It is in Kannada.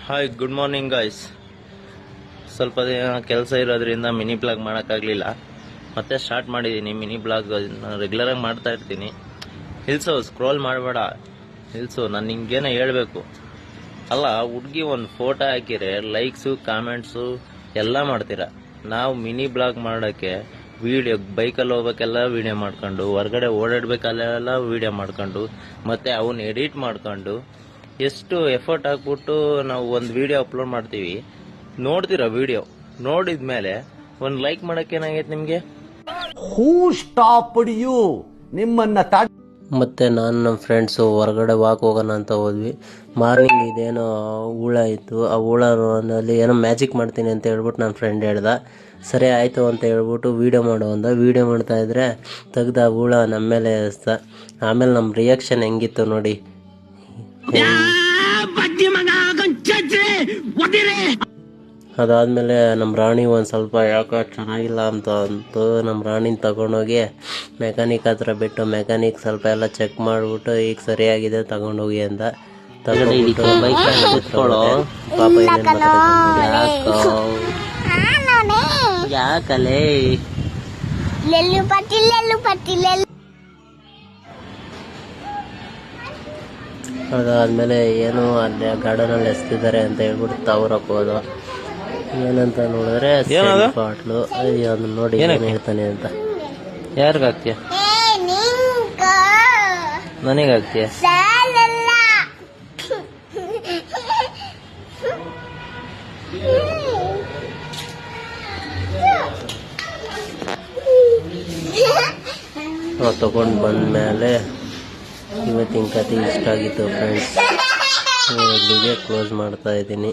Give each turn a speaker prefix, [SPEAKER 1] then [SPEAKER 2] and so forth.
[SPEAKER 1] Hi, good morning guys. ಸ್ವಲ್ಪ ದಿನ ಕೆಲಸ ಇರೋದ್ರಿಂದ ಮಿನಿ ಬ್ಲಾಗ್ ಮಾಡೋಕ್ಕಾಗಲಿಲ್ಲ. ಮತ್ತೆ ಸ್ಟಾರ್ಟ್ ಮಾಡಿದ್ದೀನಿ ಮಿನಿ ಬ್ಲಾಗ್. ರೆಗ್ಯುಲರಾಗಿ ಮಾಡ್ತಾ ಇರ್ತೀನಿ. ಹಿಲ್ಸು ಸ್ಕ್ರೋಲ್ ಮಾಡಬೇಡ, ಹಿಲ್ಸು ನಾನು ನಿಂಗೇನೋ ಹೇಳಬೇಕು. ಅಲ್ಲ, ಹುಡುಗಿ ಒಂದು ಫೋಟೋ ಹಾಕಿರೆ ಲೈಕ್ಸು ಕಾಮೆಂಟ್ಸು ಎಲ್ಲ ಮಾಡ್ತೀರಾ. ನಾವು ಮಿನಿ ಬ್ಲಾಗ್ ಮಾಡೋಕ್ಕೆ ವೀಡಿಯೋ, ಬೈಕಲ್ಲಿ ಹೋಗ್ಬೇಕೆಲ್ಲ ವೀಡಿಯೋ ಮಾಡ್ಕೊಂಡು, ಹೊರಗಡೆ ಓಡಾಡಬೇಕಲ್ಲೆಲ್ಲ ವೀಡಿಯೋ ಮಾಡ್ಕೊಂಡು, ಮತ್ತು ಅವನ್ನ ಎಡಿಟ್ ಮಾಡ್ಕೊಂಡು ಎಷ್ಟು ಎಫರ್ಟ್ ಹಾಕ್ಬಿಟ್ಟು ನಾವು ಒಂದು ವಿಡಿಯೋ ಅಪ್ಲೋಡ್ ಮಾಡ್ತೀವಿ. ನೋಡ್ತೀರಾ ವಿಡಿಯೋ, ನೋಡಿದ್ಮೇಲೆ ಒಂದು ಲೈಕ್ ಮಾಡಕ್ಕೆ ಏನಾಗೈತೆ ನಿಮಗೆ?
[SPEAKER 2] ಹೂ ಸ್ಟಾಪ್ಡ್ ಯು ನಿಮ್ಮನ್ನ
[SPEAKER 3] ಮತ್ತು ನಾನು ನಮ್ಮ ಫ್ರೆಂಡ್ಸು ಹೊರಗಡೆ ವಾಕ್ ಹೋಗೋಣ ಅಂತ ಹೋದ್ವಿ. ಮಾರ್ನಿಂಗ್ ಇದೇನೋ ಹುಳ ಇತ್ತು. ಆ ಹುಳನಲ್ಲಿ ಏನೋ ಮ್ಯಾಜಿಕ್ ಮಾಡ್ತೀನಿ ಅಂತ ಹೇಳ್ಬಿಟ್ಟು ನನ್ನ ಫ್ರೆಂಡ್ ಹೇಳ್ದ. ಸರಿ ಆಯಿತು ಅಂತ ಹೇಳ್ಬಿಟ್ಟು ವೀಡಿಯೋ ಮಾಡೋ ಅಂದ. ವೀಡಿಯೋ ಮಾಡ್ತಾಯಿದ್ರೆ ತೆಗ್ದ ಹುಳ ನಮ್ಮ ಮೇಲೆ ಎಸ್ತ. ಆಮೇಲೆ ನಮ್ಮ ರಿಯಾಕ್ಷನ್ ಹೆಂಗಿತ್ತು ನೋಡಿ. ಅದಾದಮೇಲೆ ನಮ್ಮ ರಾಣಿ ಒಂದು ಸ್ವಲ್ಪ ಯಾಕೋ ಚೆನ್ನಾಗಿಲ್ಲ ಅಂತು ನಮ್ಮ ರಾಣಿನ ತಗೊಂಡೋಗಿ ಮೆಕ್ಯಾನಿಕ್ ಹತ್ರ ಬಿಟ್ಟು, ಮೆಕ್ಯಾನಿಕ್ ಸ್ವಲ್ಪ ಎಲ್ಲ ಚೆಕ್ ಮಾಡಿಬಿಟ್ಟು ಈಗ ಸರಿಯಾಗಿದೆ ತಗೊಂಡೋಗಿ ಅಂತ ತಗೊಂಡು ಪಾಪ ಯಾಕಲೇ ಅದಾದ್ಮೇಲೆ ಏನು ಅಲ್ಲಿ ಗಾರ್ಡನಲ್ಲಿ ಎಸ್ತಿದ್ದಾರೆ ಅಂತ ಹೇಳ್ಬಿಟ್ಟು ತವರಕ್ಕೆ ಹೋದ. ಏನಂತ ನೋಡಿದ್ರೆ ಬಾಟ್ಲು. ಅದನ್ನ ನೋಡಿ ಏನು ಹೇಳ್ತಾನೆ ಅಂತ.
[SPEAKER 1] ಯಾರಿಗಾಗ್ತೀಯ? ನನಗಾಗ್ತೀಯ?
[SPEAKER 3] ತಗೊಂಡು ಬಂದಮೇಲೆ ಇವತ್ತಿನ ಕತೆ ಇಷ್ಟ ಆಗಿತ್ತು ಫ್ರೆಂಡ್ಸ್. ಇಲ್ಲಿಗೆ ಕ್ಲೋಸ್ ಮಾಡ್ತಾ ಇದ್ದೀನಿ.